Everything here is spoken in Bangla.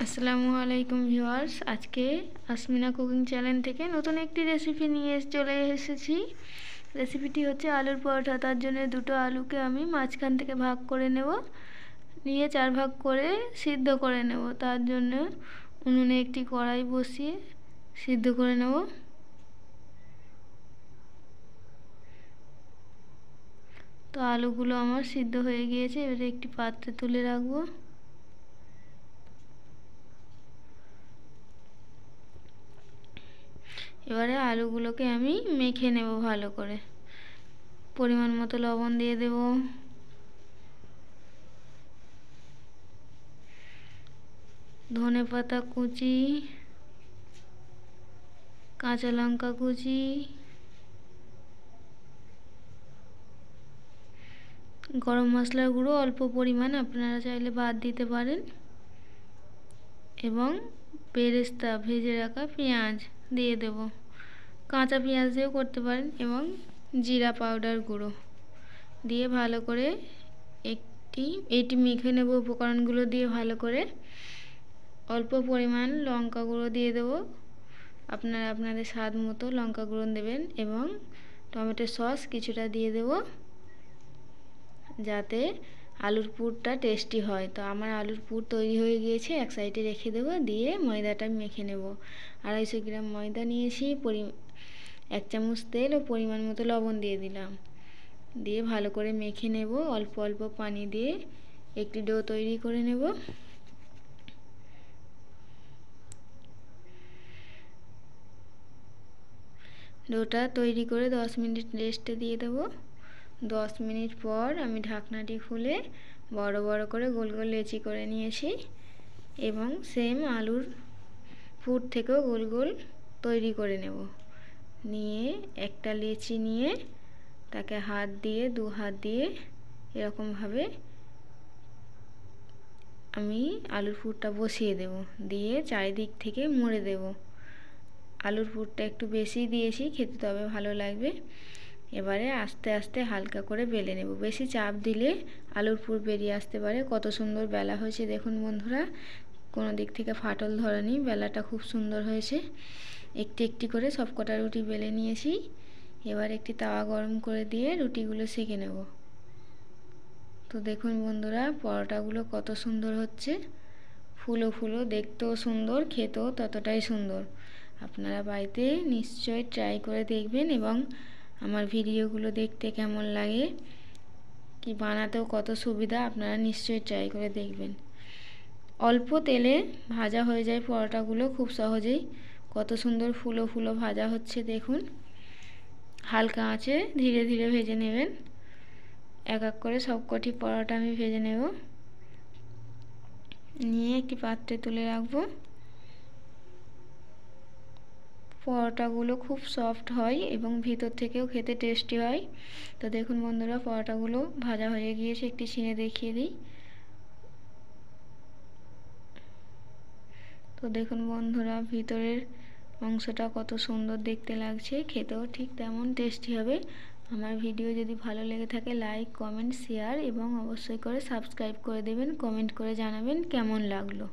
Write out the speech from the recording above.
আসসালামু আলাইকুম ভিউয়ার্স, আজকে আসমিনা কুকিং চ্যানেল থেকে নতুন একটি রেসিপি নিয়ে চলে এসেছি। রেসিপিটি হচ্ছে আলুর পরোটা। তার জন্য দুটো আলুকে আমি মাঝখান থেকে ভাগ করে নেব, নিয়ে 4 ভাগ করে সিদ্ধ করে নেব। তার জন্য উনুনে একটি কড়াই বসিয়ে সিদ্ধ করে নেব। তো আলুগুলো আমার সিদ্ধ হয়ে গিয়েছে, এবারে একটি পাত্রে তুলে রাখবো। এবারে আলুগুলোকে আমি মেখে নেব ভালো করে। পরিমাণ মতো লবণ দিয়ে দেব, ধনেপাতা কুচি, কাঁচা লঙ্কা কুচি, গরম মশলার গুঁড়ো অল্প পরিমাণ, আপনারা চাইলে বাদ দিতে পারেন, এবং বেরেস্তা ভেজে রাখা পেঁয়াজ দিয়ে দেব। কাঁচা পেঁয়াজ দিয়েও করতে পারেন, এবং জিরা পাউডার গুঁড়ো দিয়ে ভালো করে এটি মেখে নেব। উপকরণগুলো দিয়ে ভালো করে অল্প পরিমাণ লঙ্কা গুঁড়ো দিয়ে দেব। আপনারা আপনাদের স্বাদ মতো লঙ্কা গুঁড়ো দেবেন, এবং টমেটো সস কিছুটা দিয়ে দেব যাতে আলুর পুরটা টেস্টি হয়। তো আমার আলুর পুর তৈরি হয়ে গিয়েছে, এক সাইডে রেখে দেবো। দিয়ে ময়দাটা মেখে নেব। 250 গ্রাম ময়দা নিয়েছি, 1 চামচ তেল ও পরিমাণ মতো লবণ দিয়ে দিলাম। দিয়ে ভালো করে মেখে নেব। অল্প অল্প পানি দিয়ে একটি ডো তৈরি করে নেব। ডোটা তৈরি করে 10 মিনিট রেস্টে দিয়ে দেব। 10 মিনিট পর আমি ঢাকনাটি খুলে বড় বড় করে গোল গোল লেচি করে নিয়েছি, এবং সেম আলুর পুর থেকেও গোল গোল তৈরি করে নেব। নিয়ে একটা লেচি নিয়ে তাকে দু হাত দিয়ে এরকমভাবে আমি আলুর পুরটা বসিয়ে দেব। দিয়ে চারিদিক থেকে মুড়ে দেব। আলুর পুরটা একটু বেশি দিয়েছি, খেতে তবে ভালো লাগবে। এবারে আস্তে আস্তে হালকা করে বেলে নেব। বেশি চাপ দিলে আলুর পুর বেরিয়ে আসতে পারে। কত সুন্দর বেলা হয়েছে দেখুন বন্ধুরা, কোনো দিক থেকে ফাটল ধরেনি, বেলাটা খুব সুন্দর হয়েছে। একটি একটি করে সবকটা রুটি বেলে নিয়েছি। এবার একটি তাওয়া গরম করে দিয়ে রুটিগুলো সেঁকে নেব। তো দেখুন বন্ধুরা, পরোটাগুলো কত সুন্দর হচ্ছে, ফুলো ফুলো, দেখতেও সুন্দর, খেতেও ততটাই সুন্দর। আপনারা বাড়িতে নিশ্চয়ই ট্রাই করে দেখবেন, এবং আমার ভিডিওগুলো দেখতে কেমন লাগে, কি বানাতেও কত সুবিধা, আপনারা নিশ্চয়ই ট্রাই করে দেখবেন। অল্প তেলে ভাজা হয়ে যায় পরোটাগুলো খুব সহজেই। কত সুন্দর ফুলো ফুলো ভাজা হচ্ছে দেখুন। হালকা আঁচে ধীরে ধীরে ভেজে নেবেন। এক এক করে সবকটি পরোটা আমি ভেজে নেব। নিয়ে একটি পাত্রে তুলে রাখবো। পরোটাগুলো খুব সফট হয় এবং ভিতর থেকেও খেতে টেস্টি হয়। তো দেখুন বন্ধুরা, পরোটাগুলো ভাজা হয়ে গিয়েছে, একটি ছিঁড়ে দেখিয়ে দিই। তো দেখুন বন্ধুরা, ভিতরের অংশটা কত সুন্দর দেখতে লাগছে, খেতেও ঠিক তেমন টেস্টি হবে। আমার ভিডিও যদি ভালো লেগে থাকে লাইক, কমেন্ট, শেয়ার এবং অবশ্যই করে সাবস্ক্রাইব করে দেবেন। কমেন্ট করে জানাবেন কেমন লাগলো।